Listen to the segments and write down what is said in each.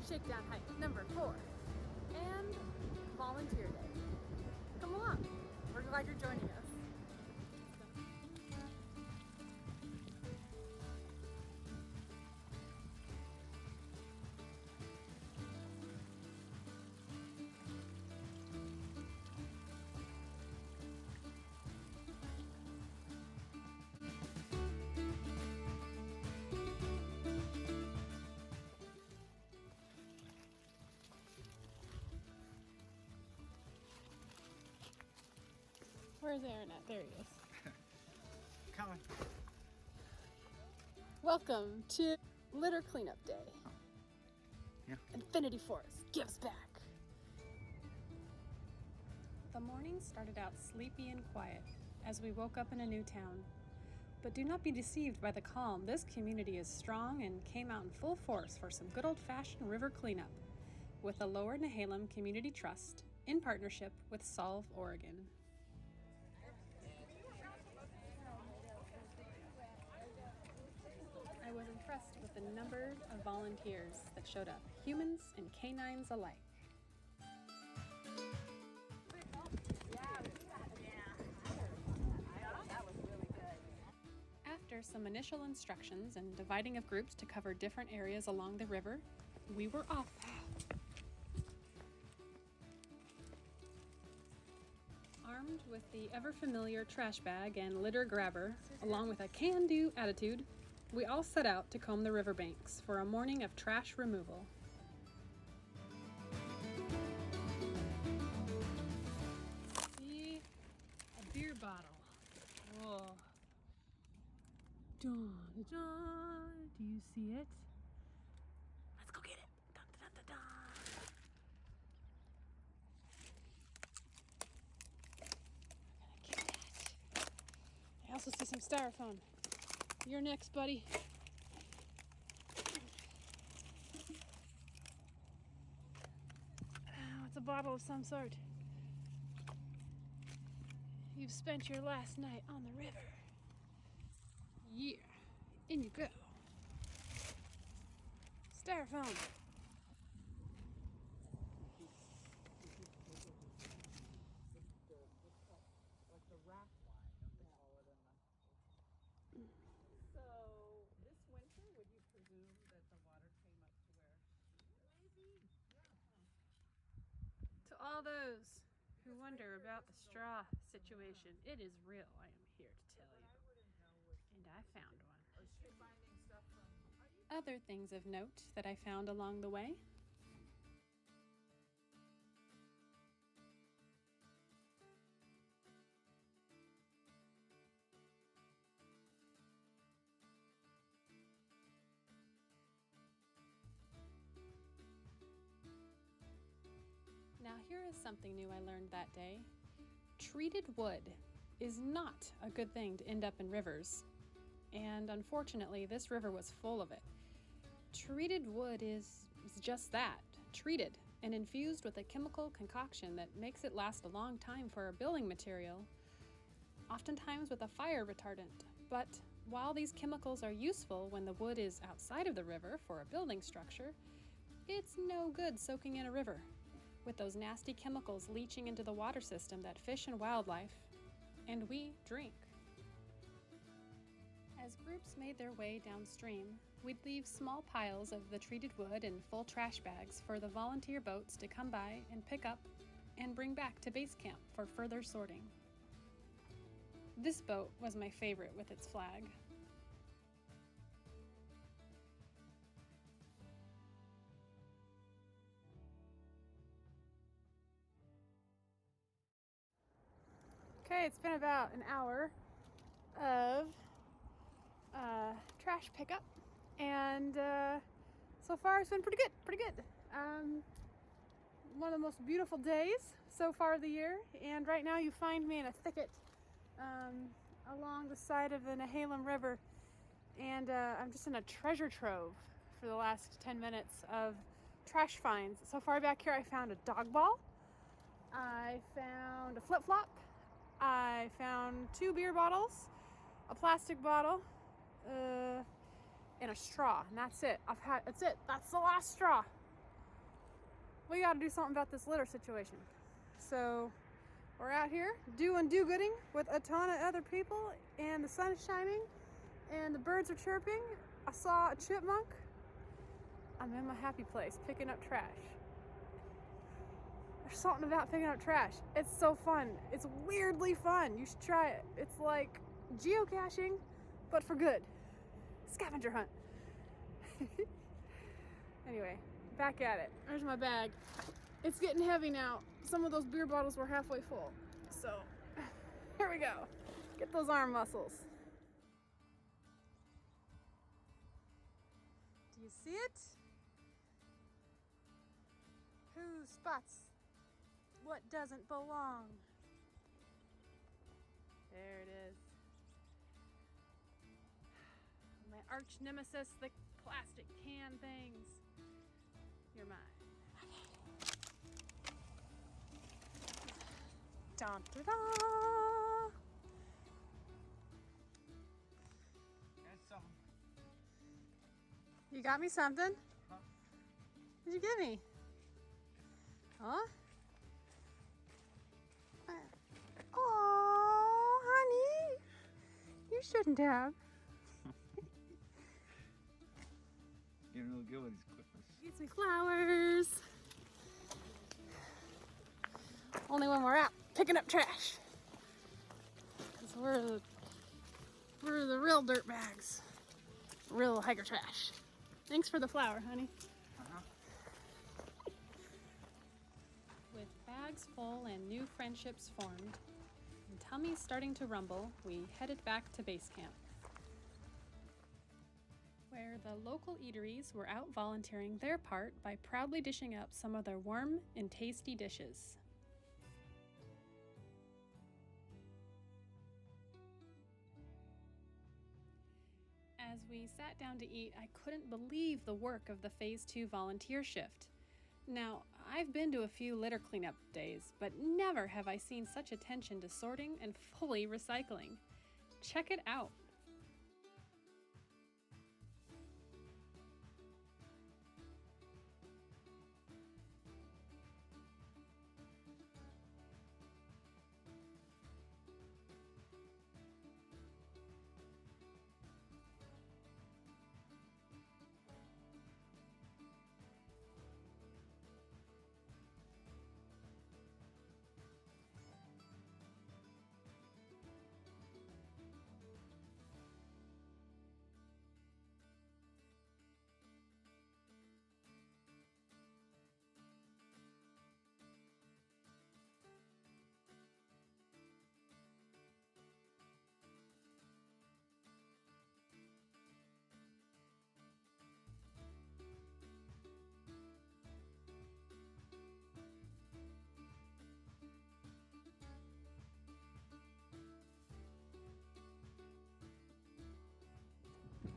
Shakedown hike number 4 and volunteer day. Come along, we're glad you're joining us. Where's Aaron at? There he is. Coming. Welcome to Litter Cleanup Day. Yeah. Infinity Forest gives back. The morning started out sleepy and quiet as we woke up in a new town. But do not be deceived by the calm. This community is strong and came out in full force for some good old-fashioned river cleanup with the Lower Nehalem Community Trust in partnership with Solve Oregon. I was impressed with the number of volunteers that showed up, humans and canines alike. After some initial instructions and dividing of groups to cover different areas along the river, we were off. Armed with the ever-familiar trash bag and litter grabber, along with a can-do attitude, we all set out to comb the riverbanks for a morning of trash removal. See? A beer bottle. Whoa. Dun, dun, do you see it? Let's go get it. Dun, dun, dun, dun, I'm gonna get that. I also see some styrofoam. You're next, buddy. Oh, it's a bottle of some sort. You've spent your last night on the river. Yeah, in you go. Styrofoam. Like the raft line, don't they call it in the... So, this winter, would you presume that the water came up to where? Maybe, yeah. To all those who wonder about the straw situation, it is real, I am here to tell you. And I found one. Other things of note that I found along the way. Now here is something new I learned that day. Treated wood is not a good thing to end up in rivers. And unfortunately, this river was full of it. Treated wood is just that, treated and infused with a chemical concoction that makes it last a long time for a building material, oftentimes with a fire retardant. But while these chemicals are useful when the wood is outside of the river for a building structure, it's no good soaking in a river, with those nasty chemicals leaching into the water system that fish and wildlife, and we drink. As groups made their way downstream, we'd leave small piles of the treated wood in full trash bags for the volunteer boats to come by and pick up and bring back to base camp for further sorting. This boat was my favorite with its flag. Okay, it's been about an hour of trash pickup, and so far it's been pretty good. One of the most beautiful days so far of the year, and right now you find me in a thicket along the side of the Nehalem River, and I'm just in a treasure trove for the last 10 minutes of trash finds. So far back here I found a dog ball, I found a flip-flop, I found 2 beer bottles, a plastic bottle, and a straw, and that's it. That's the last straw. we gotta do something about this litter situation. So we're out here doing do-gooding with a ton of other people, and the sun is shining and the birds are chirping. I saw a chipmunk. I'm in my happy place picking up trash. There's something about picking up trash. It's so fun. It's weirdly fun. You should try it. It's like geocaching, but for good. Scavenger hunt. Anyway, back at it. There's my bag. It's getting heavy now. Some of those beer bottles were halfway full. So, here we go. Get those arm muscles. Do you see it? Who spots what doesn't belong? There it is. My arch nemesis, the plastic can things. You're mine. Dun, da, da. That's something. You got me something? Huh? What'd you give me? Huh? Oh, honey. You shouldn't have. You're real good with these clippers. Get some flowers. Only when we're out picking up trash. Because we're the real dirt bags. Real hiker trash. Thanks for the flower, honey. Uh-huh. With bags full and new friendships formed, and tummies starting to rumble, we headed back to base camp, where the local eateries were out volunteering their part by proudly dishing up some of their warm and tasty dishes. As we sat down to eat, I couldn't believe the work of the Phase 2 volunteer shift. Now, I've been to a few litter cleanup days, but never have I seen such attention to sorting and fully recycling. Check it out.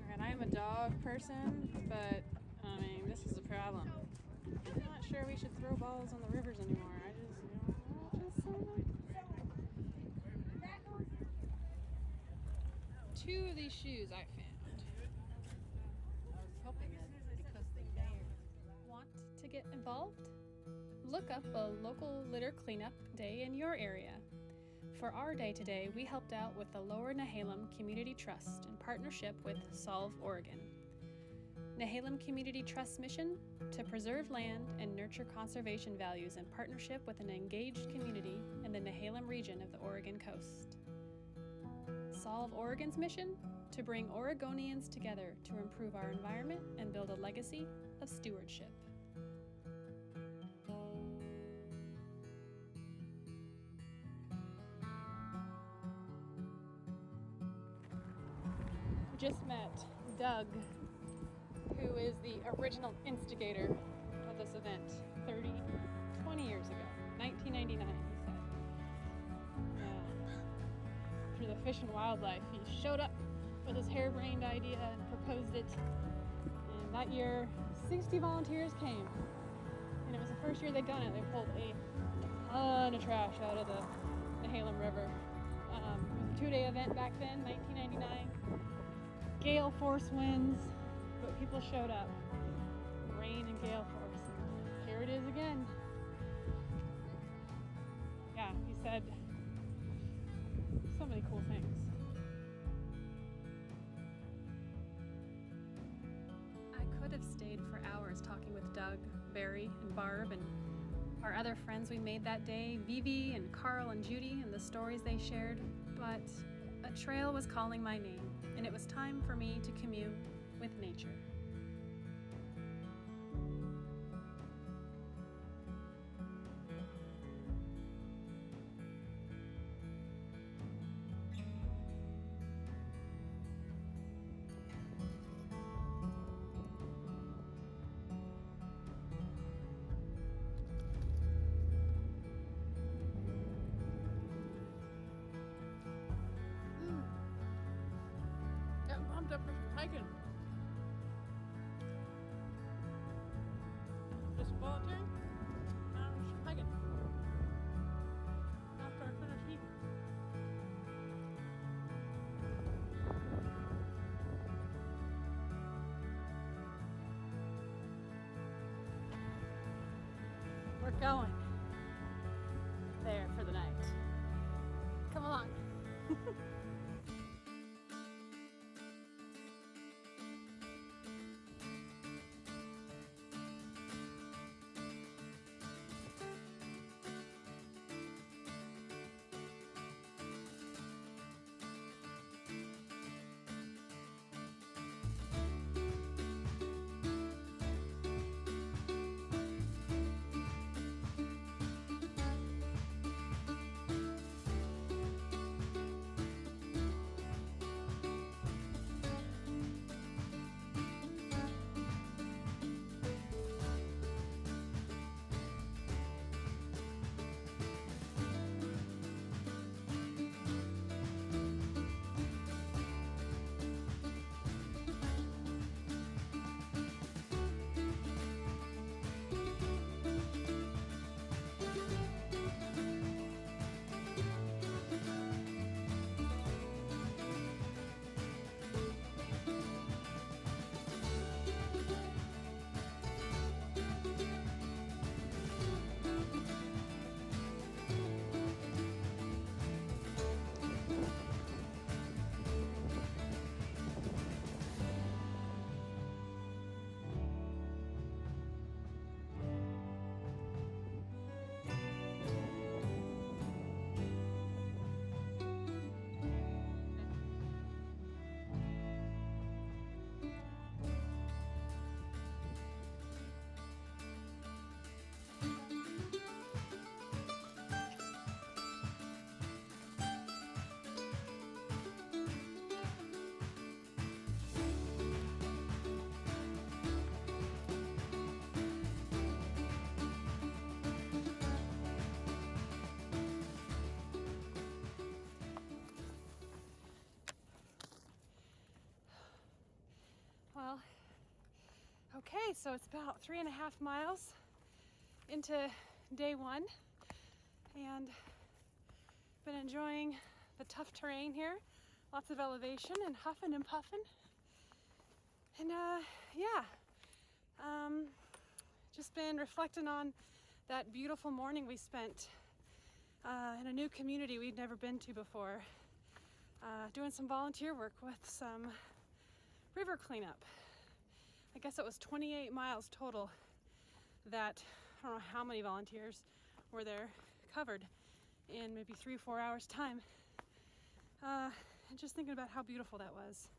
Alright, I am a dog person, but I mean, this is a problem. I'm not sure we should throw balls on the rivers anymore. Two of these shoes I found. I was hoping that because they may Want to get involved? Look up a local litter cleanup day in your area. For our day today, we helped out with the Lower Nehalem Community Trust in partnership with Solve Oregon. Nehalem Community Trust's mission? To preserve land and nurture conservation values in partnership with an engaged community in the Nehalem region of the Oregon coast. Solve Oregon's mission? To bring Oregonians together to improve our environment and build a legacy of stewardship. Just met Doug, who is the original instigator of this event 20 years ago, 1999, he said. Yeah. For the Fish and Wildlife, he showed up with his harebrained idea and proposed it. And that year, 60 volunteers came. And it was the first year they'd done it. They pulled a ton of trash out of the Nehalem River. It was a 2-day event back then, 1999. Gale force winds, but people showed up. Rain and gale force. Here it it is again. Yeah, he said so many cool things. I could have stayed for hours talking with Doug, Barry, and Barb, and our other friends we made that day, Vivi and Carl and Judy, and the stories they shared, but a trail was calling my name, and it was time for me to commune with nature. Getting pumped up for some hiking. Just volunteering. Now some hiking. After I finish eating. We're going there for the night. Come along. Well, okay, so it's about 3.5 miles into day one, and been enjoying the tough terrain here. Lots of elevation and huffing and puffing. And just been reflecting on that beautiful morning we spent in a new community we'd never been to before, doing some volunteer work with some river cleanup. I guess it was 28 miles total that, I don't know how many volunteers were there, covered in maybe 3 or 4 hours time. And just thinking about how beautiful that was.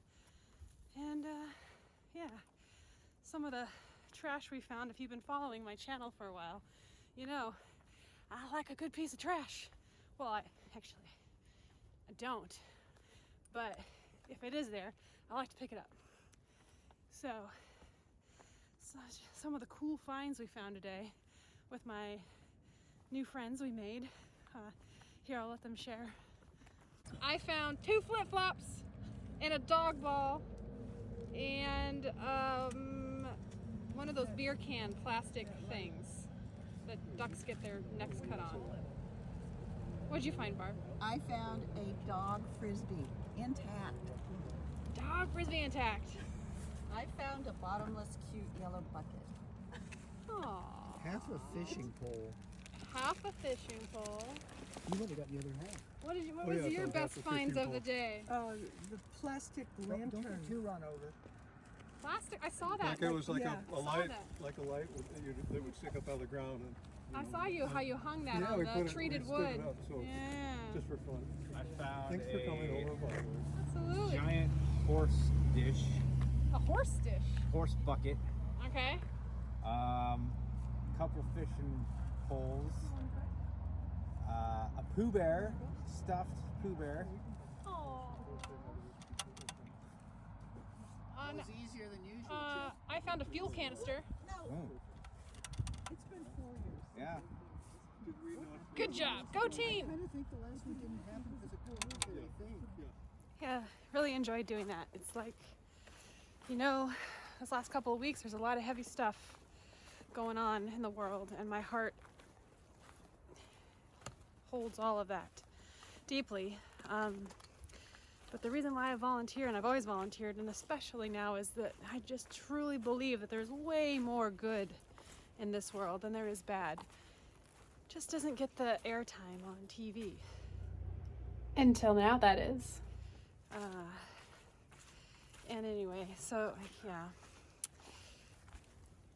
And some of the trash we found, if you've been following my channel for a while, you know, I like a good piece of trash. Well, I don't, but if it is there, I like to pick it up. So some of the cool finds we found today with my new friends we made. Here, I'll let them share. I found 2 flip-flops and a dog ball and one of those beer can plastic things that ducks get their necks cut on. What'd you find, Barb? I found a dog frisbee intact. Dog frisbee intact. I found a bottomless cute yellow bucket. Aww. half a fishing pole. Half a fishing pole. You would have got the other half. What Oh, was yeah, your so best half a finds fishing of the pole. day? The plastic lantern. Don't get too run over. Plastic. I saw that. Like it was like yeah, a I saw light, that. like a light that would stick up out of the ground. And, I saw how you hung that yeah, on we the put it, treated we stood wood. it up, so Yeah, just for fun. I found Thanks for coming over, by the way. absolutely. giant horse dish, A horse dish. horse bucket, Okay. couple fishing poles, a Pooh Bear, stuffed Pooh Bear. Oh. That was easier than usual. I found a fuel canister. Oh, It's been 4 years. yeah. Good job. Go team. I kind of think the last one didn't happen because of COVID, I think. Yeah, really enjoyed doing that. It's like, this last couple of weeks, there's a lot of heavy stuff going on in the world, and my heart holds all of that deeply. But the reason why I volunteer, and I've always volunteered, and especially now, is that I just truly believe that there's way more good in this world than there is bad. Just doesn't get the airtime on TV. Until now, that is. And anyway, so yeah,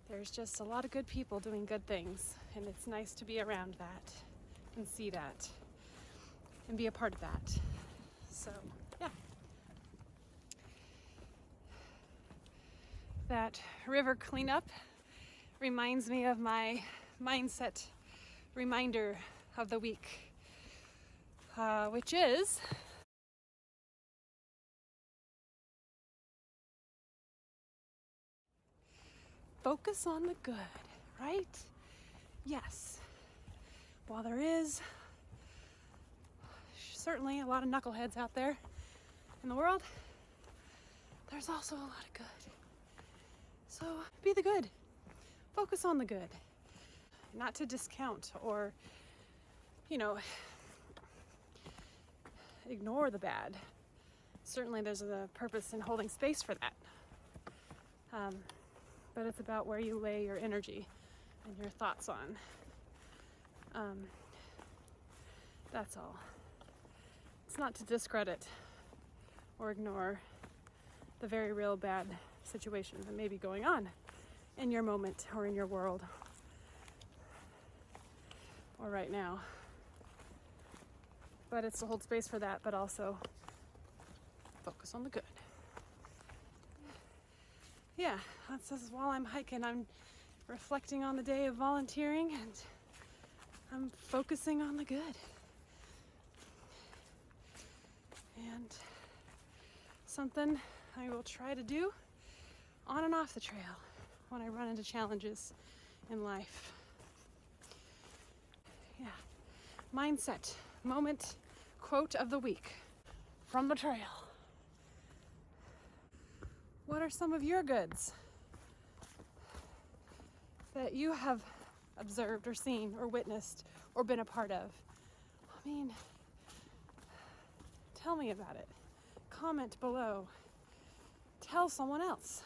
there's just a lot of good people doing good things, and it's nice to be around that and see that and be a part of that. So yeah, that river cleanup reminds me of my mindset reminder of the week, which is focus on the good, right? Yes. While there is certainly a lot of knuckleheads out there in the world, there's also a lot of good. So be the good. Focus on the good. Not to discount or, ignore the bad. Certainly there's a purpose in holding space for that. But it's about where you lay your energy and your thoughts on. That's all. It's not to discredit or ignore the very real bad situations that may be going on in your moment or in your world or right now. But it's to hold space for that, but also focus on the good. Yeah, that says while I'm hiking, I'm reflecting on the day of volunteering and I'm focusing on the good. And something I will try to do on and off the trail when I run into challenges in life. Yeah, mindset, moment, quote of the week from the trail. What are some of your goods that you have observed or seen or witnessed or been a part of? I mean, tell me about it. Comment below. Tell someone else.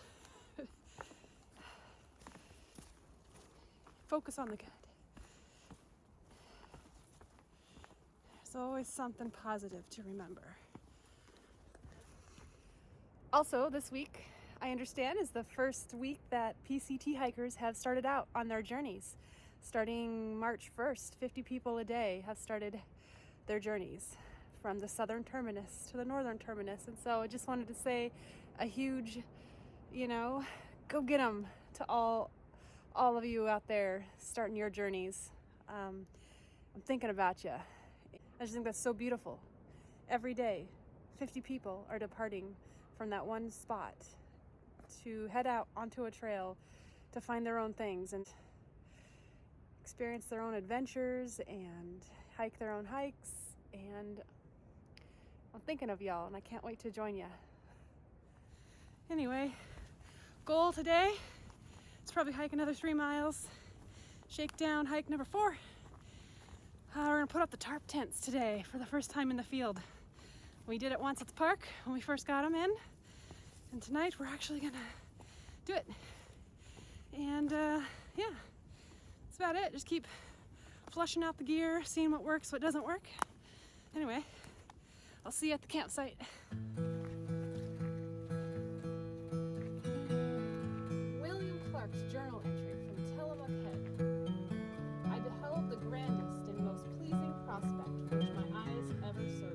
Focus on the good. There's always something positive to remember. Also, this week, I understand, is the first week that PCT hikers have started out on their journeys. Starting March 1st, 50 people a day have started their journeys from the southern terminus to the northern terminus. And so I just wanted to say a huge, go get them to all of you out there starting your journeys. I'm thinking about you. I just think that's so beautiful. Every day, 50 people are departing from that one spot to head out onto a trail to find their own things and experience their own adventures and hike their own hikes. And I'm thinking of y'all and I can't wait to join you. Anyway, goal today is probably hike another 3 miles. Shakedown hike number 4. We're gonna put up the tarp tents today for the first time in the field. We did it once at the park when we first got them in. And tonight we're actually gonna do it. And yeah, that's about it. Just keep flushing out the gear, seeing what works, what doesn't work. Anyway, I'll see you at the campsite. William Clark's journal entry from Tillamook Head. I beheld the grandest and most pleasing prospect which my eyes ever surveyed.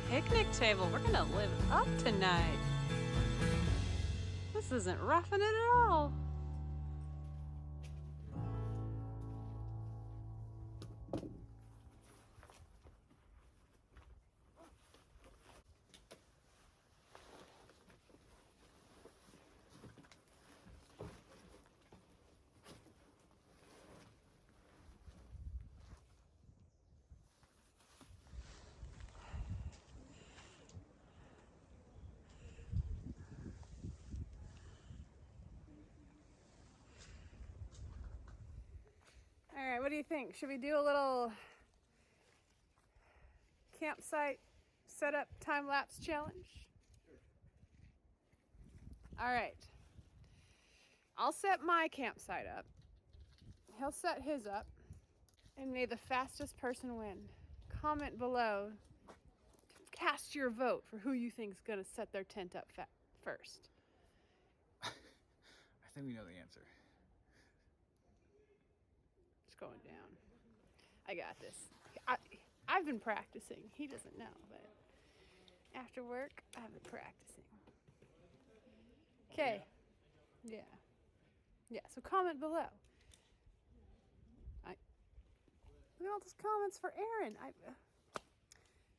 Picnic table. We're gonna live up tonight. This isn't roughing it at all. All right, what do you think? Should we do a little campsite setup time-lapse challenge? All right. I'll set my campsite up. He'll set his up. And may the fastest person win. Comment below. Cast your vote for who you think's going to set their tent up first. I think we know the answer. It's going down. I got this. I've been practicing. He doesn't know, but after work, I've been practicing. Okay. Yeah. Yeah, so comment below. Look at all those comments for Aaron.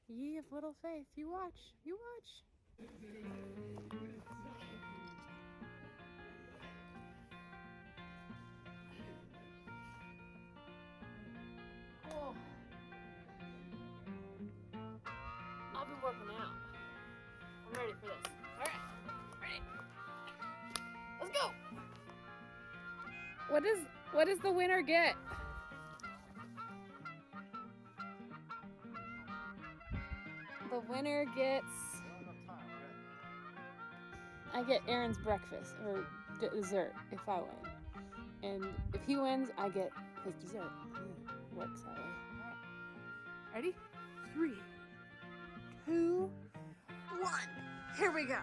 Ye of little faith. You watch. You watch. Oh. working out. I'm ready for this. All right, ready. Let's go. What does the winner get? The winner gets. I get Aaron's breakfast or dessert if I win, and if he wins, I get his dessert. Works that way. All right. Ready? 3, 2, 1. Here we go.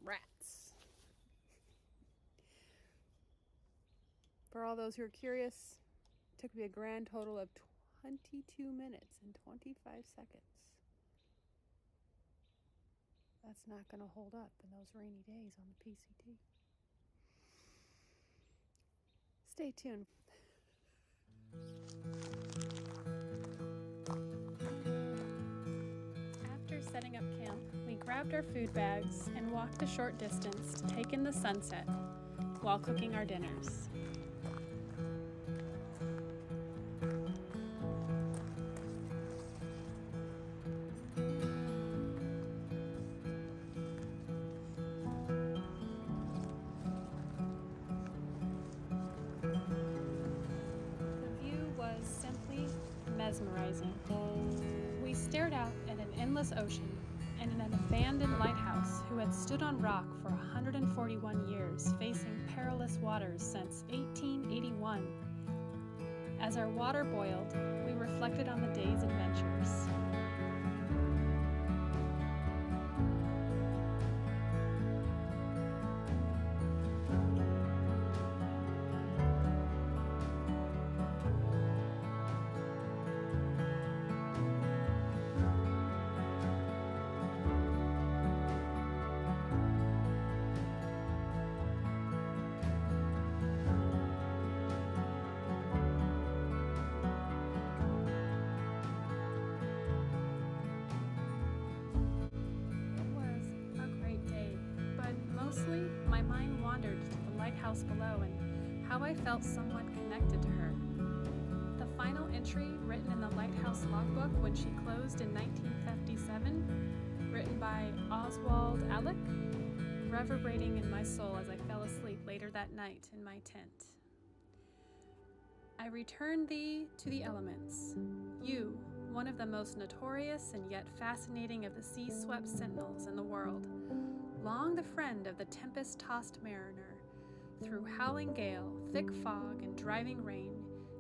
Rats. For all those who are curious, it took me a grand total of 22 minutes and 25 seconds. That's not going to hold up in those rainy days on the PCT. Stay tuned. After setting up camp, we grabbed our food bags and walked a short distance to take in the sunset while cooking our dinners. Mesmerizing. We stared out at an endless ocean and an abandoned lighthouse who had stood on rock for 141 years, facing perilous waters since 1881. As our water boiled, we reflected on the day's adventures. My mind wandered to the lighthouse below and how I felt somewhat connected to her. The final entry written in the lighthouse logbook when she closed in 1957, written by Oswald Alec, reverberating in my soul as I fell asleep later that night in my tent. I return thee to the elements, you, one of the most notorious and yet fascinating of the sea-swept sentinels in the world, long the friend of the tempest-tossed mariner. Through howling gale, thick fog, and driving rain,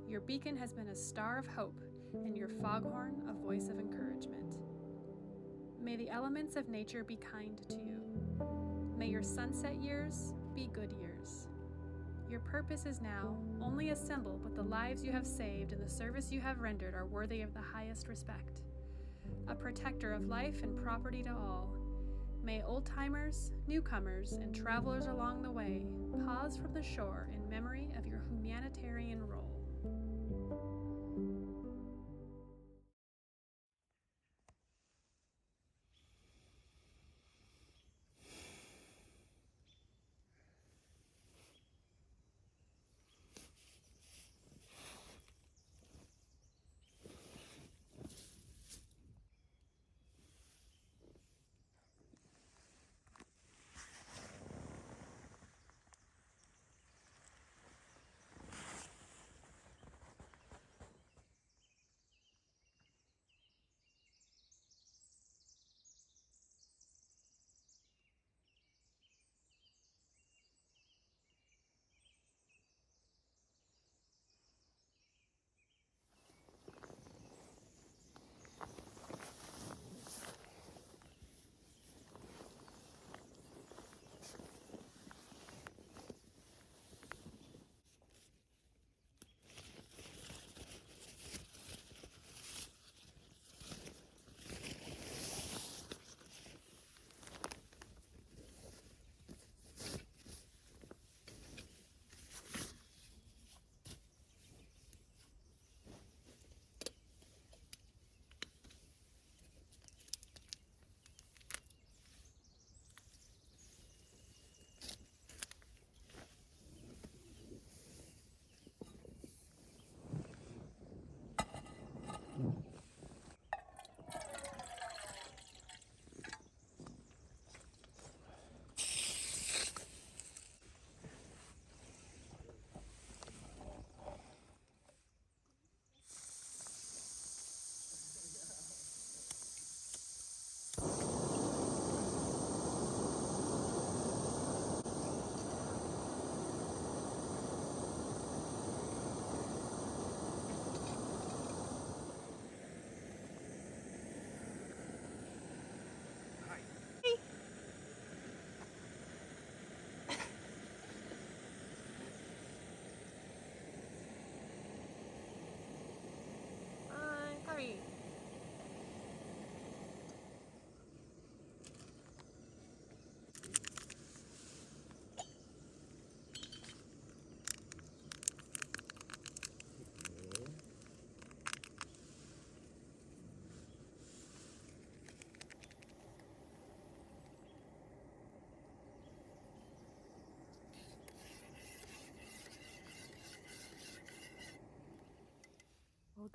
your beacon has been a star of hope, and your foghorn a voice of encouragement. May the elements of nature be kind to you. May your sunset years be good years. Your purpose is now only a symbol, but the lives you have saved and the service you have rendered are worthy of the highest respect. A protector of life and property to all, may old-timers, newcomers, and travelers along the way pause from the shore in memory of your humanitarian role.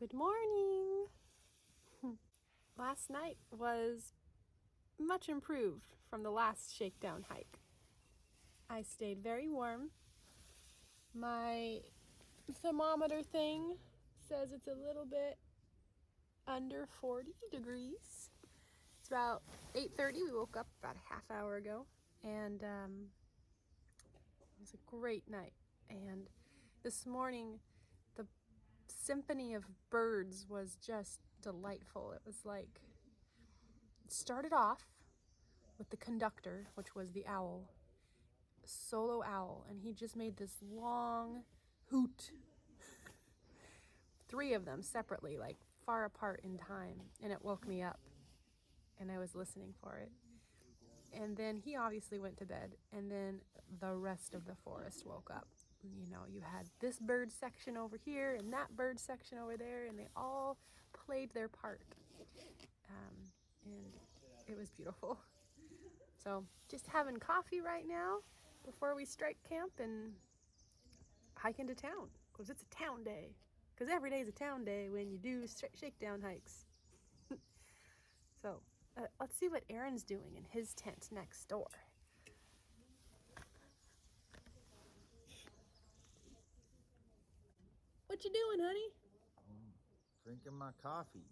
Good morning! Last night was much improved from the last Shakedown hike. I stayed very warm. My thermometer thing says it's a little bit under 40 degrees. It's about 8:30. We woke up about a half hour ago, and it was a great night. And this morning, the symphony of birds was just delightful. It was like, it started off with the conductor, which was the owl, a solo owl, and he just made this long hoot. 3 of them separately, like far apart in time, and it woke me up, and I was listening for it. And then he obviously went to bed, and then the rest of the forest woke up. You know, you had this bird section over here and that bird section over there, and they all played their part. And it was beautiful. So just having coffee right now before we strike camp and hike into town, because it's a town day. Because every day is a town day when you do shakedown hikes. So let's see what Aaron's doing in his tent next door. What you doing, honey? Drinking my coffee.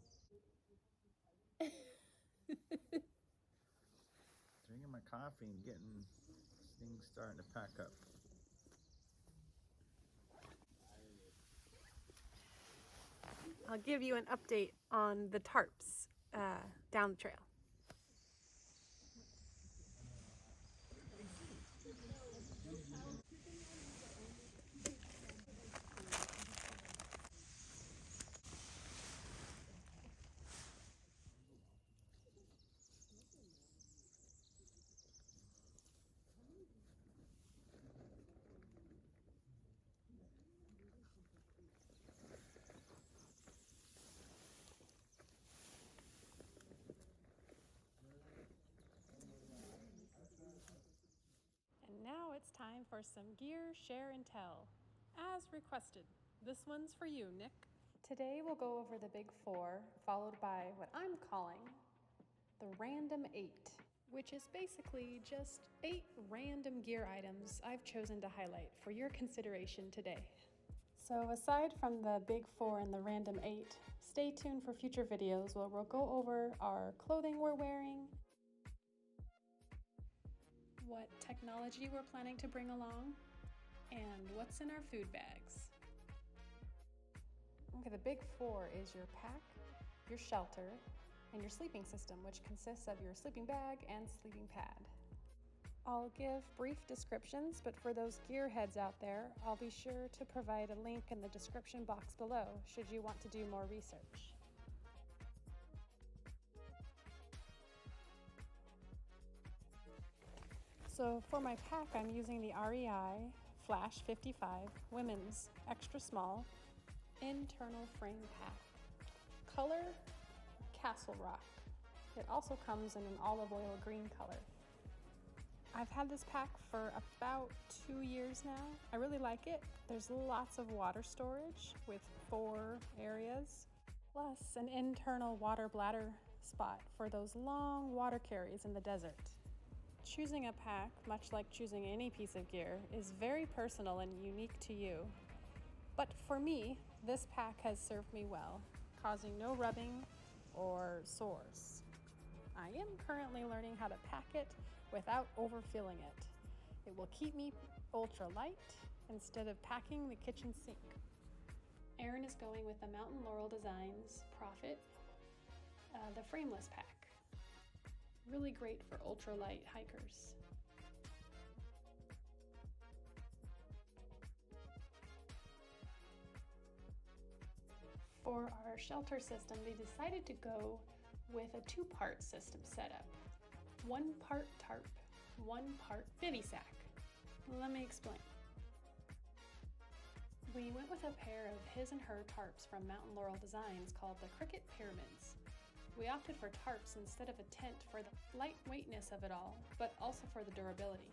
Drinking my coffee and getting things starting to pack up. I'll give you an update on the tarps down the trail. And now it's time for some gear, share, and tell. As requested, this one's for you, Nick. Today we'll go over the big 4, followed by what I'm calling the random 8, which is basically just 8 random gear items I've chosen to highlight for your consideration today. So aside from the big 4 and the random 8, stay tuned for future videos where we'll go over our clothing we're wearing, what technology we're planning to bring along, and what's in our food bags. Okay, the big 4 is your pack, your shelter, and your sleeping system, which consists of your sleeping bag and sleeping pad. I'll give brief descriptions, but for those gearheads out there, I'll be sure to provide a link in the description box below should you want to do more research. So for my pack, I'm using the REI Flash 55 Women's Extra Small Internal Frame Pack. Color, Castle Rock. It also comes in an olive oil green color. I've had this pack for about 2 years now. I really like it. There's lots of water storage with 4 areas, plus an internal water bladder spot for those long water carries in the desert. Choosing a pack, much like choosing any piece of gear, is very personal and unique to you. But for me, this pack has served me well, causing no rubbing or sores. I am currently learning how to pack it without overfilling it. It will keep me ultra light instead of packing the kitchen sink. Aaron is going with the Mountain Laurel Designs Profit, the frameless pack. Really great for ultralight hikers. For our shelter system, we decided to go with a 2-part system setup. 1 part tarp, 1 part bivy sack. Let me explain. We went with a pair of his and her tarps from Mountain Laurel Designs called the Cricket Pyramids. We opted for tarps instead of a tent for the lightweightness of it all, but also for the durability.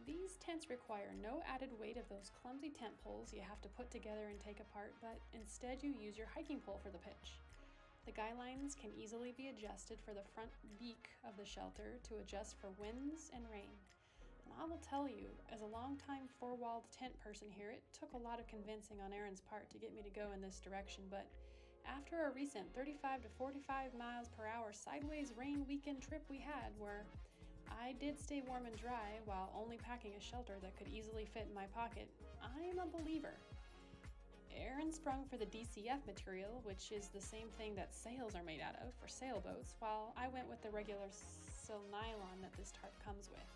These tents require no added weight of those clumsy tent poles you have to put together and take apart, but instead you use your hiking pole for the pitch. The guy lines can easily be adjusted for the front beak of the shelter to adjust for winds and rain. And I will tell you, as a longtime four-walled tent person here, it took a lot of convincing on Aaron's part to get me to go in this direction, but after a recent 35 to 45 miles per hour sideways rain weekend trip we had, where I did stay warm and dry while only packing a shelter that could easily fit in my pocket, I'm a believer. Aaron sprung for the DCF material, which is the same thing that sails are made out of for sailboats, while I went with the regular sil nylon that this tarp comes with.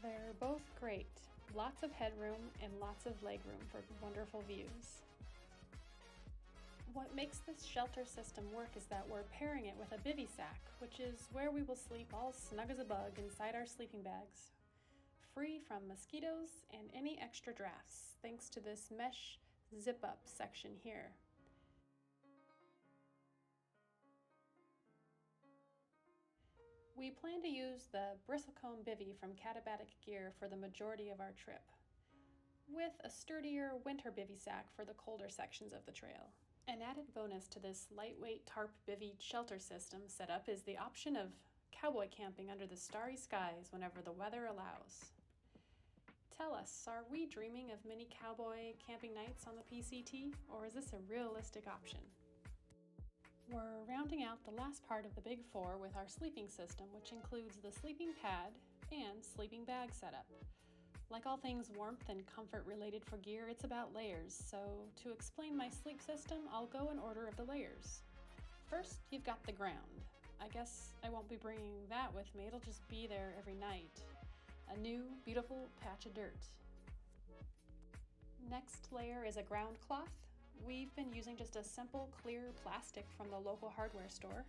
They're both great. Lots of headroom and lots of legroom for wonderful views. What makes this shelter system work is that we're pairing it with a bivy sack, which is where we will sleep all snug as a bug inside our sleeping bags, free from mosquitoes and any extra drafts, thanks to this mesh zip-up section here. We plan to use the bristlecone bivy from Katabatic Gear for the majority of our trip, with a sturdier winter bivy sack for the colder sections of the trail. An added bonus to this lightweight tarp bivy shelter system setup is the option of cowboy camping under the starry skies whenever the weather allows. Tell us, are we dreaming of mini cowboy camping nights on the PCT, or is this a realistic option? We're rounding out the last part of the Big Four with our sleeping system, which includes the sleeping pad and sleeping bag setup. Like all things warmth and comfort related for gear, it's about layers, so to explain my sleep system, I'll go in order of the layers. First, you've got the ground. I guess I won't be bringing that with me, it'll just be there every night. A new, beautiful patch of dirt. Next layer is a ground cloth. We've been using just a simple, clear plastic from the local hardware store.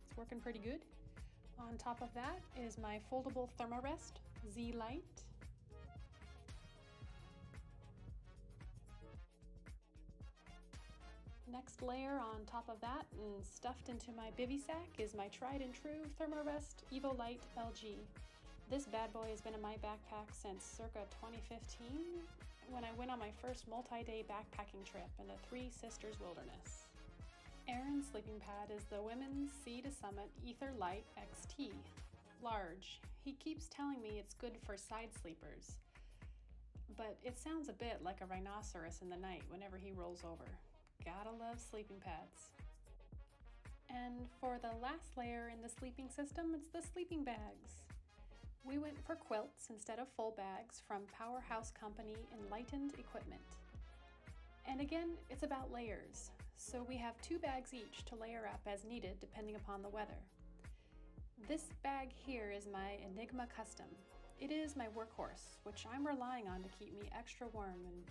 It's working pretty good. On top of that is my foldable thermarest, Z-Lite. Next layer on top of that and stuffed into my bivy sack is my tried and true Thermarest EvoLite LG. This bad boy has been in my backpack since circa 2015 when I went on my first multi-day backpacking trip in the Three Sisters Wilderness. Aaron's sleeping pad is the Women's Sea to Summit Ether Light XT. Large. He keeps telling me it's good for side sleepers, but it sounds a bit like a rhinoceros in the night whenever he rolls over. Gotta love sleeping pads. And for the last layer in the sleeping system, it's the sleeping bags. We went for quilts instead of full bags from Powerhouse Company Enlightened Equipment. And again, it's about layers, so we have 2 bags each to layer up as needed depending upon the weather. This bag here is my Enigma Custom. It is my workhorse, which I'm relying on to keep me extra warm and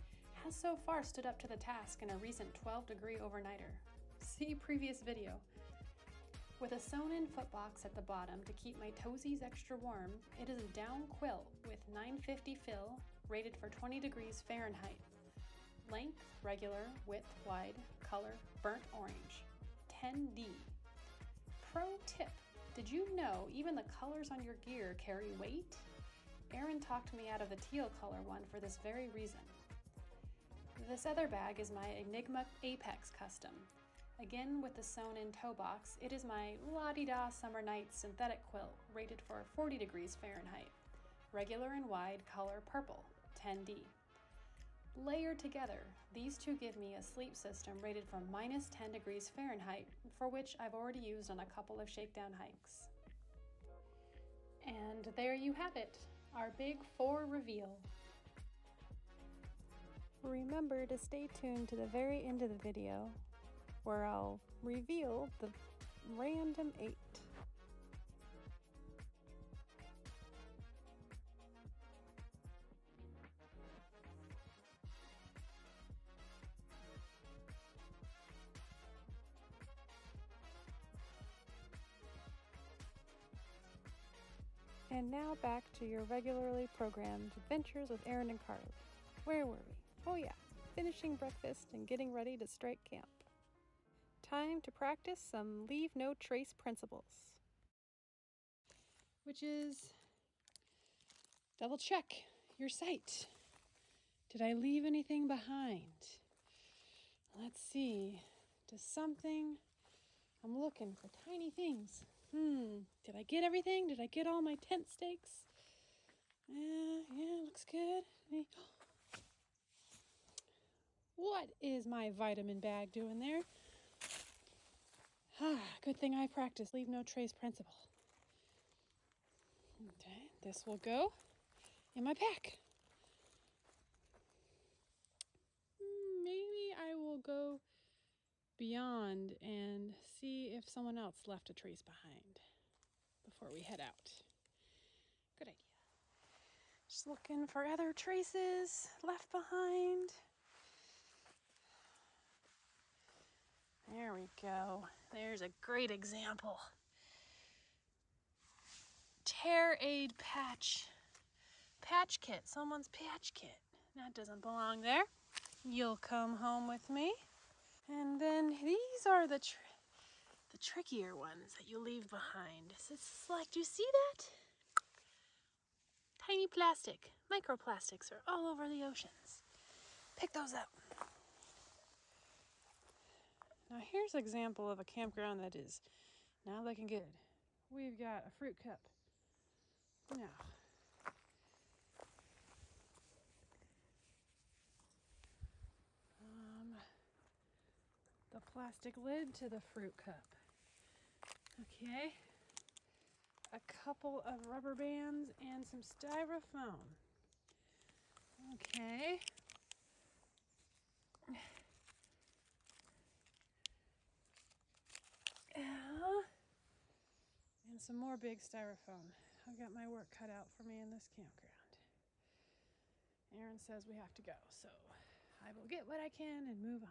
has so far stood up to the task in a recent 12-degree overnighter. See previous video. With a sewn-in footbox at the bottom to keep my toesies extra warm, it is a down quilt with 950 fill, rated for 20 degrees Fahrenheit. Length, regular, width, wide, color, burnt orange. 10D. Pro tip, did you know even the colors on your gear carry weight? Aaron talked me out of the teal color one for this very reason. This other bag is my Enigma Apex Custom. Again with the sewn-in toe box, it is my la-di-da summer night synthetic quilt rated for 40 degrees Fahrenheit. Regular and wide, color purple, 10D. Layered together, these two give me a sleep system rated for minus 10 degrees Fahrenheit, for which I've already used on a couple of Shakedown hikes. And there you have it, our Big Four reveal. Remember to stay tuned to the very end of the video, where I'll reveal the random 8. And now back to your regularly programmed Adventures with Aaron and Carly. Where were we? Oh yeah, finishing breakfast and getting ready to strike camp. Time to practice some leave no trace principles. Which is Double check your sight. Did I leave anything behind? Let's see. Does something... I'm looking for tiny things. Did I get everything? Did I get all my tent stakes? Yeah, looks good. What is my vitamin bag doing there? Good thing I practiced leave no trace principle. Okay, this will go in my pack. Maybe I will go beyond and see if someone else left a trace behind before we head out. Good idea. Just looking for other traces left behind. There we go. There's a great example. Tear aid patch. Patch kit. Someone's patch kit. That doesn't belong there. You'll come home with me. And then these are the trickier ones that you leave behind. It's like, do you see that? Tiny plastic. Microplastics are all over the oceans. Pick those up. Now here's an example of a campground that is not looking good. We've got a fruit cup. Now, the plastic lid to the fruit cup. Okay. A couple of rubber bands and some styrofoam. Okay. And some more big styrofoam. I've got my work cut out for me in this campground. Aaron says we have to go, so I will get what I can and move on.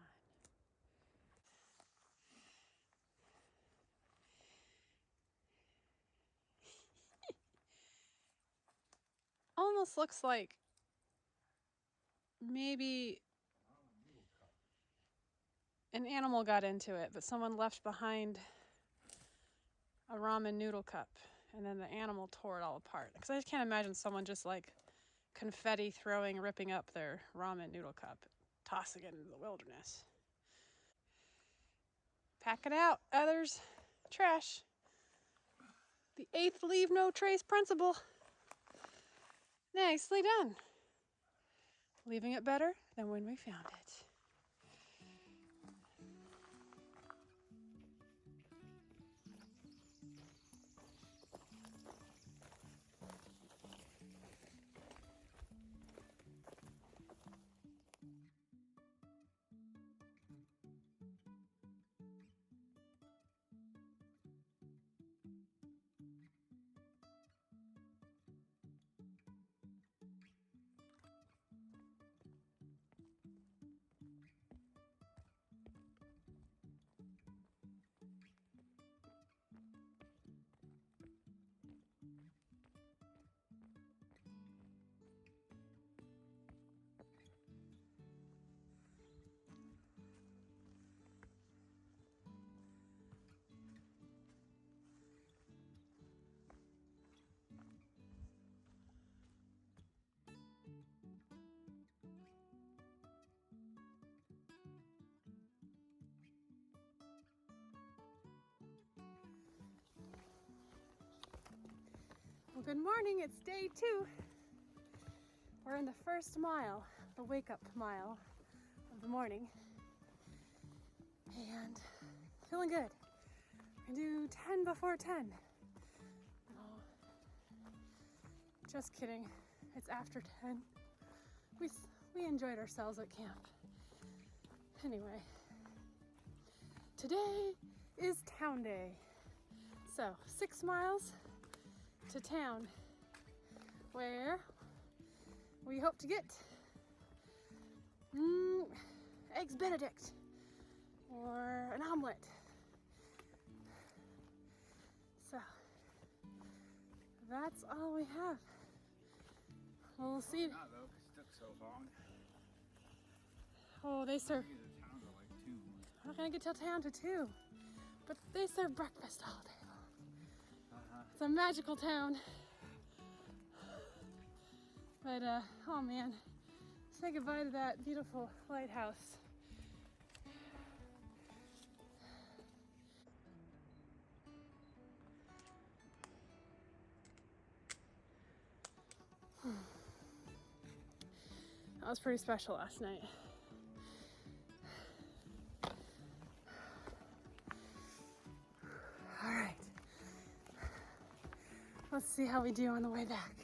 Almost looks like maybe an animal got into it, but someone left behind a ramen noodle cup, and then the animal tore it all apart. Because I just can't imagine someone just like confetti throwing, ripping up their ramen noodle cup, tossing it into the wilderness. Pack it out, others. Trash. The 8th leave no trace principle. Nicely done. Leaving it better than when we found it. Well, good morning. It's day 2. We're in the first mile, the wake-up mile of the morning. And feeling good. We're gonna do 10 before 10. Oh, just kidding. It's after 10. We enjoyed ourselves at camp. Anyway, today is town day. So 6 miles to town, where we hope to get eggs Benedict or an omelet. So that's all we have. We'll see. Not though, 'cause it took so long. Oh, they serve. The towns are like 2. We're not gonna get till town to 2, but they serve breakfast all day long. It's a magical town. But, oh man, say goodbye to that beautiful lighthouse. That was pretty special last night. All right. Let's see how we do on the way back.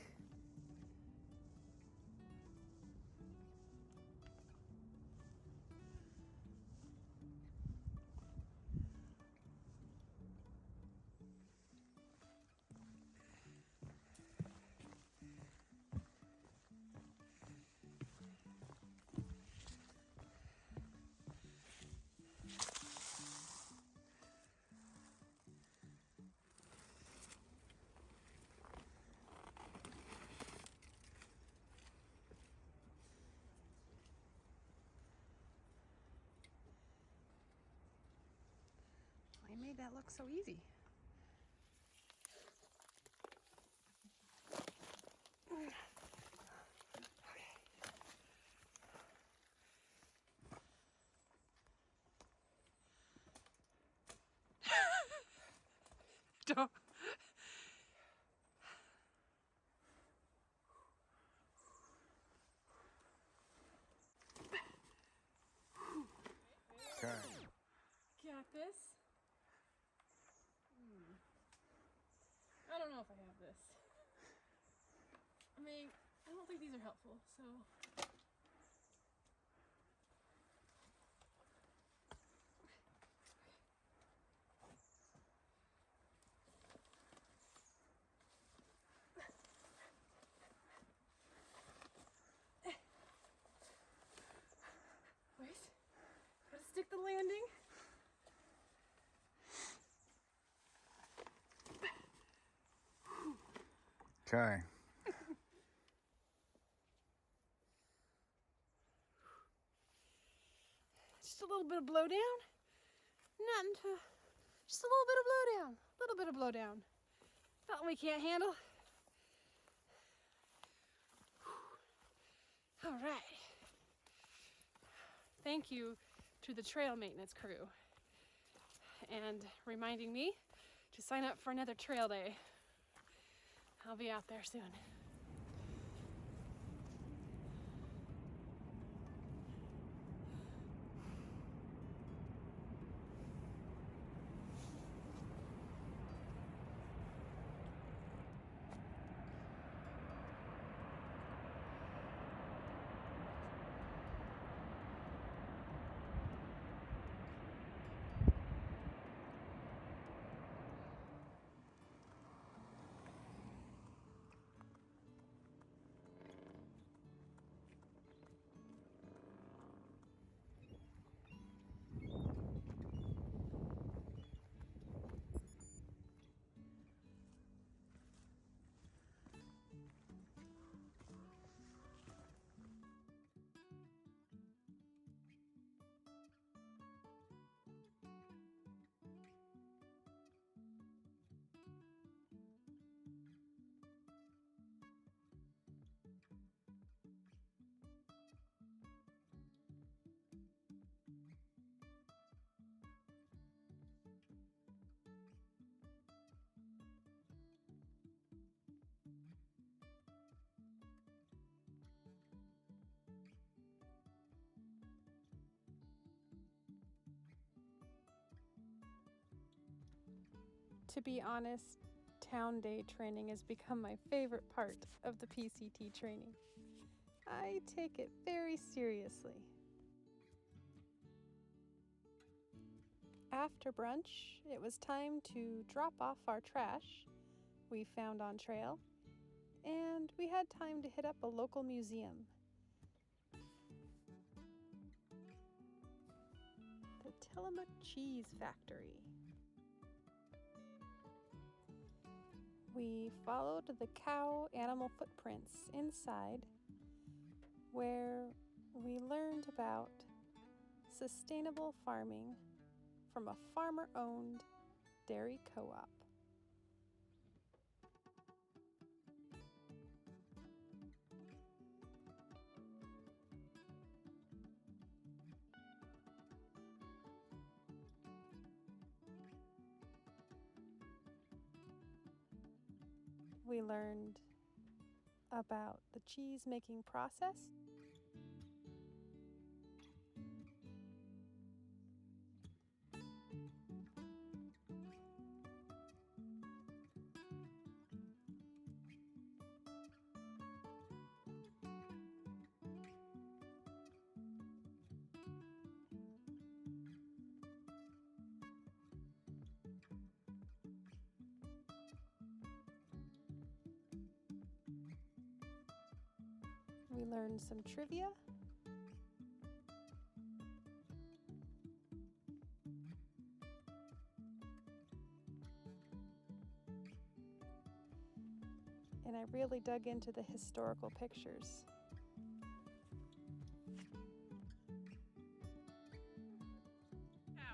I made that look so easy. Don't. Okay. Got this. I don't know if I have this. I mean, I don't think these are helpful, so. Wait, gotta stick the landing. Okay. Just a little bit of blowdown. Nothing to, just a little bit of blowdown. A little bit of blowdown. Nothing we can't handle. All right. Thank you to the trail maintenance crew and reminding me to sign up for another trail day. I'll be out there soon. To be honest, town day training has become my favorite part of the PCT training. I take it very seriously. After brunch, it was time to drop off our trash we found on trail, and we had time to hit up a local museum. The Tillamook Cheese Factory. We followed the cow animal footprints inside, where we learned about sustainable farming from a farmer-owned dairy co-op. We learned about the cheese making process. We learned some trivia. And I really dug into the historical pictures.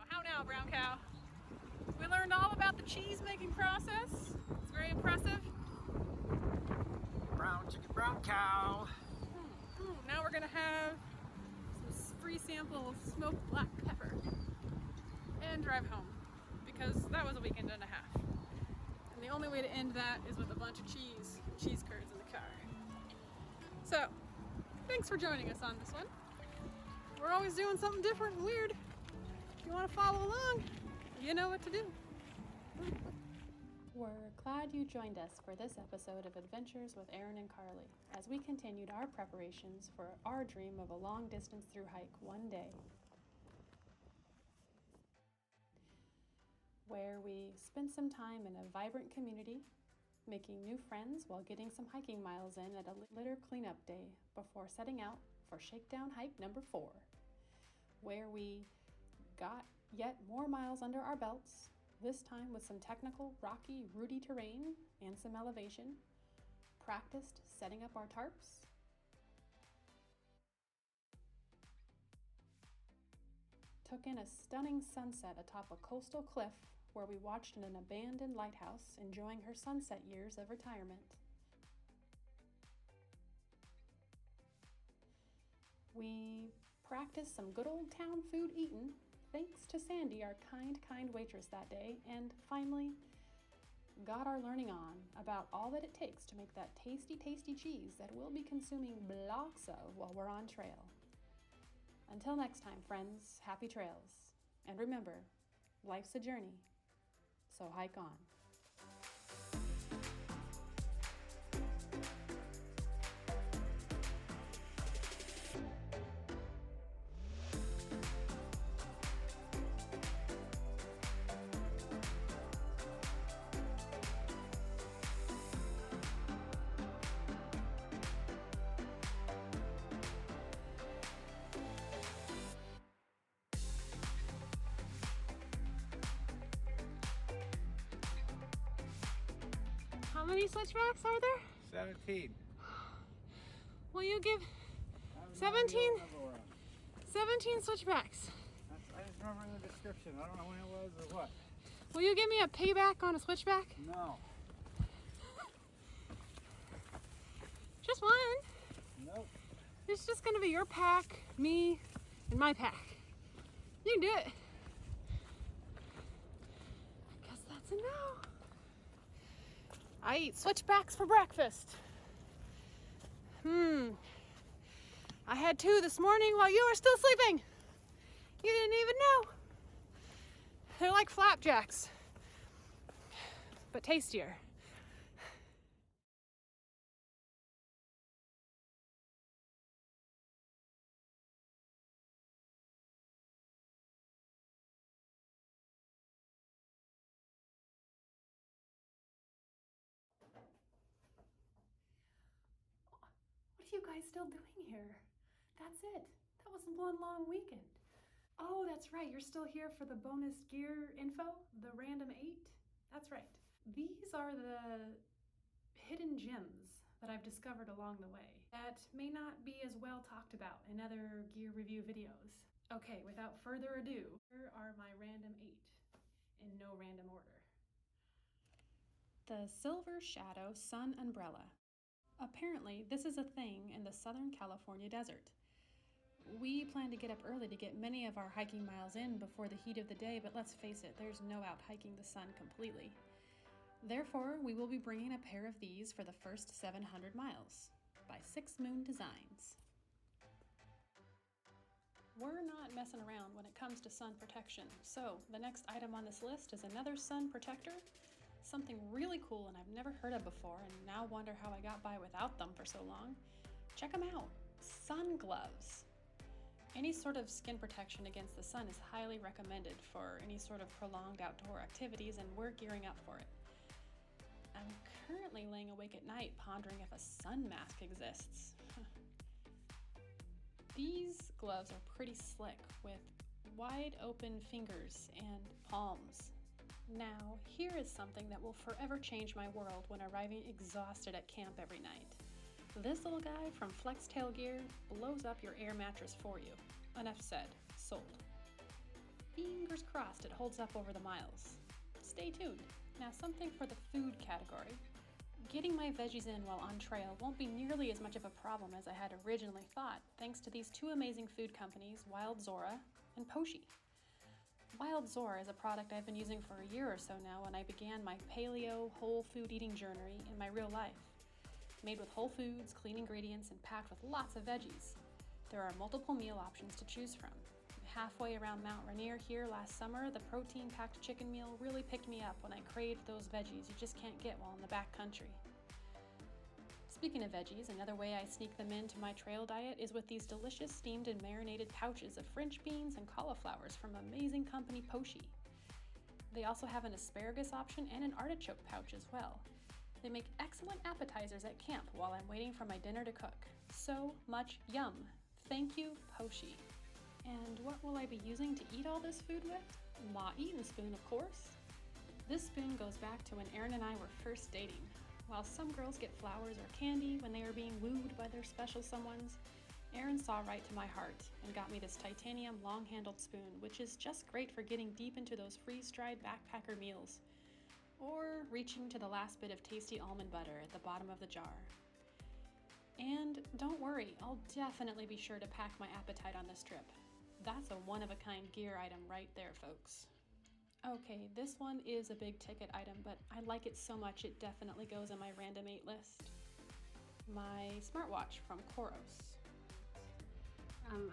How now, brown cow? We learned all about the cheese making process. It's very impressive. Brown chicken, brown cow. Now we're gonna have some free sample of smoked black pepper and drive home because that was a weekend and a half. And the only way to end that is with a bunch of cheese curds in the car. So, thanks for joining us on this one. We're always doing something different and weird. If you want to follow along, you know what to do. We're glad you joined us for this episode of Adventures with Aaron and Carly as we continued our preparations for our dream of a long distance through hike one day, where we spent some time in a vibrant community, making new friends while getting some hiking miles in at a litter cleanup day before setting out for Shakedown hike number 4, where we got yet more miles under our belts, this time with some technical, rocky, rooty terrain and some elevation, practiced setting up our tarps, took in a stunning sunset atop a coastal cliff where we watched an abandoned lighthouse enjoying her sunset years of retirement. We practiced some good old town food eating, thanks to Sandy, our kind waitress that day, and finally got our learning on about all that it takes to make that tasty cheese that we'll be consuming blocks of while we're on trail. Until next time, friends, happy trails. And remember, life's a journey, so hike on. How many switchbacks are there? 17. Will you give 17 switchbacks? I just remember in the description. I don't know when it was or what. Will you give me a payback on a switchback? No. Just one. Nope. It's just gonna be your pack, me, and my pack. You can do it. I guess that's a no. I eat switchbacks for breakfast. I had 2 this morning while you were still sleeping. You didn't even know. They're like flapjacks, but tastier. What are you guys still doing here? That's it. That was one long weekend. Oh, that's right. You're still here for the bonus gear info, the random 8. That's right. These are the hidden gems that I've discovered along the way that may not be as well talked about in other gear review videos. Okay, without further ado, here are my random 8 in no random order. The Silver Shadow Sun Umbrella. Apparently, this is a thing in the Southern California desert. We plan to get up early to get many of our hiking miles in before the heat of the day, but let's face it, there's no out hiking the sun completely. Therefore, we will be bringing a pair of these for the first 700 miles by 6 Moon Designs. We're not messing around when it comes to sun protection, so the next item on this list is another sun protector, something really cool and I've never heard of before and now wonder how I got by without them for so long. Check them out, sun gloves. Any sort of skin protection against the sun is highly recommended for any sort of prolonged outdoor activities, and we're gearing up for it. I'm currently laying awake at night pondering if a sun mask exists. These gloves are pretty slick with wide open fingers and palms. Now, here is something that will forever change my world when arriving exhausted at camp every night. This little guy from Flextail Gear blows up your air mattress for you. Enough said. Sold. Fingers crossed it holds up over the miles. Stay tuned. Now something for the food category. Getting my veggies in while on trail won't be nearly as much of a problem as I had originally thought, thanks to these two amazing food companies, Wild Zora and Poshi. Wild Zora is a product I've been using for a year or so now when I began my paleo whole food eating journey in my real life. Made with whole foods, clean ingredients, and packed with lots of veggies. There are multiple meal options to choose from. Halfway around Mount Rainier here last summer, the protein-packed chicken meal really picked me up when I craved those veggies you just can't get while in the back country. Speaking of veggies, another way I sneak them into my trail diet is with these delicious steamed and marinated pouches of French beans and cauliflowers from amazing company Poshi. They also have an asparagus option and an artichoke pouch as well. They make excellent appetizers at camp while I'm waiting for my dinner to cook. So much yum! Thank you, Poshi. And what will I be using to eat all this food with? Ma Eatin' spoon, of course. This spoon goes back to when Erin and I were first dating. While some girls get flowers or candy when they are being wooed by their special someones, Erin saw right to my heart and got me this titanium long-handled spoon, which is just great for getting deep into those freeze-dried backpacker meals, or reaching to the last bit of tasty almond butter at the bottom of the jar. And don't worry, I'll definitely be sure to pack my appetite on this trip. That's a one-of-a-kind gear item right there, folks. Okay, this one is a big ticket item, but I like it so much it definitely goes on my random 8 list. My smartwatch from Coros.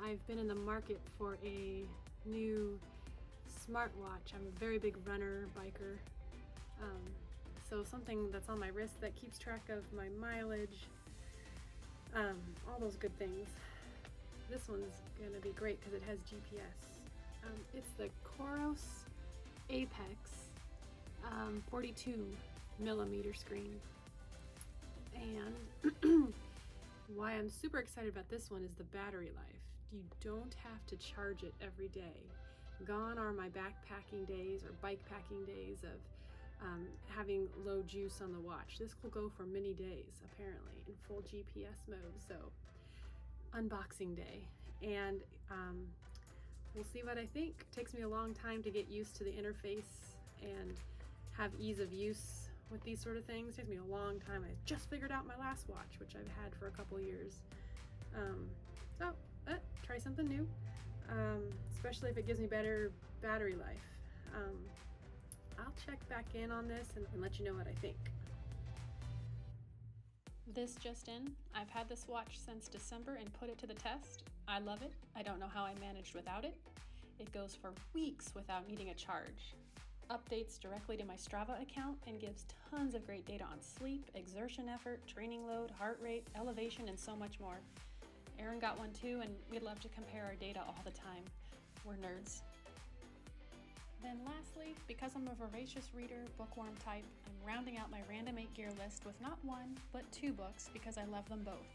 I've been in the market for a new smartwatch. I'm a very big runner, biker. So something that's on my wrist that keeps track of my mileage, all those good things. This one's gonna be great because it has GPS. It's the Coros Apex 42 millimeter screen. And why I'm super excited about this one is the battery life. You don't have to charge it every day. Gone are my backpacking days or bike packing days of having low juice on the watch. This will go for many days, apparently, in full GPS mode. So, unboxing day. And we'll see what I think. It takes me a long time to get used to the interface and have ease of use with these sort of things. It takes me a long time. I just figured out my last watch, which I've had for a couple years. Try something new, especially if it gives me better battery life. I'll check back in on this and let you know what I think. This just in, I've had this watch since December and put it to the test. I love it. I don't know how I managed without it. It goes for weeks without needing a charge. Updates directly to my Strava account and gives tons of great data on sleep, exertion effort, training load, heart rate, elevation, and so much more. Erin got one too, and we love to compare our data all the time. We're nerds. Then lastly, because I'm a voracious reader, bookworm type, I'm rounding out my random 8 gear list with not one, but 2 books because I love them both.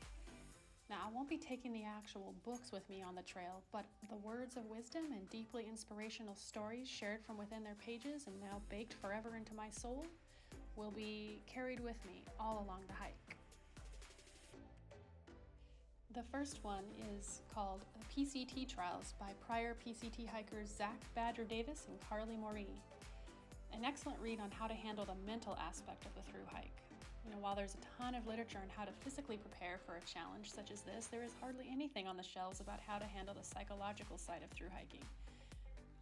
Now, I won't be taking the actual books with me on the trail, but the words of wisdom and deeply inspirational stories shared from within their pages and now baked forever into my soul will be carried with me all along the hike. The first one is called PCT Trials by prior PCT hikers Zach Badger Davis and Carly Moree. An excellent read on how to handle the mental aspect of the thru hike. While there's a ton of literature on how to physically prepare for a challenge such as this, there is hardly anything on the shelves about how to handle the psychological side of thru hiking.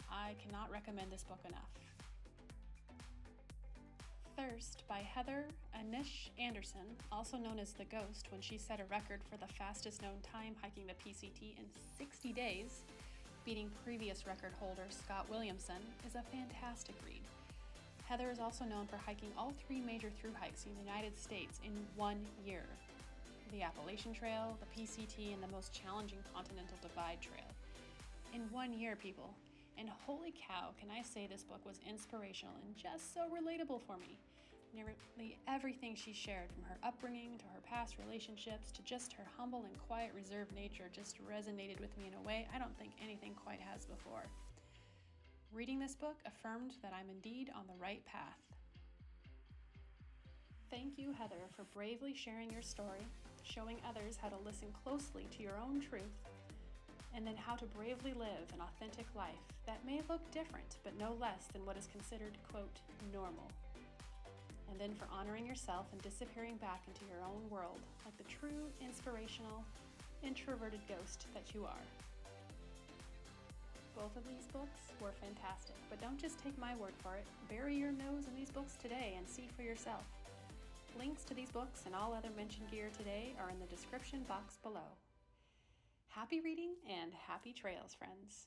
I cannot recommend this book enough. Thirst by Heather Anish Anderson, also known as The Ghost, when she set a record for the fastest known time hiking the PCT in 60 days, beating previous record holder Scott Williamson, is a fantastic read. Heather is also known for hiking all 3 major thru hikes in the United States in 1 year: the Appalachian Trail, the PCT, and the most challenging Continental Divide Trail. In 1 year, people. And holy cow, can I say this book was inspirational and just so relatable for me. Nearly everything she shared, from her upbringing to her past relationships to just her humble and quiet, reserved nature, just resonated with me in a way I don't think anything quite has before. Reading this book affirmed that I'm indeed on the right path. Thank you, Heather, for bravely sharing your story, showing others how to listen closely to your own truth, and then how to bravely live an authentic life that may look different, but no less than what is considered, quote, normal. And then for honoring yourself and disappearing back into your own world like the true, inspirational, introverted ghost that you are. Both of these books were fantastic, but don't just take my word for it. Bury your nose in these books today and see for yourself. Links to these books and all other mentioned gear today are in the description box below. Happy reading and happy trails, friends.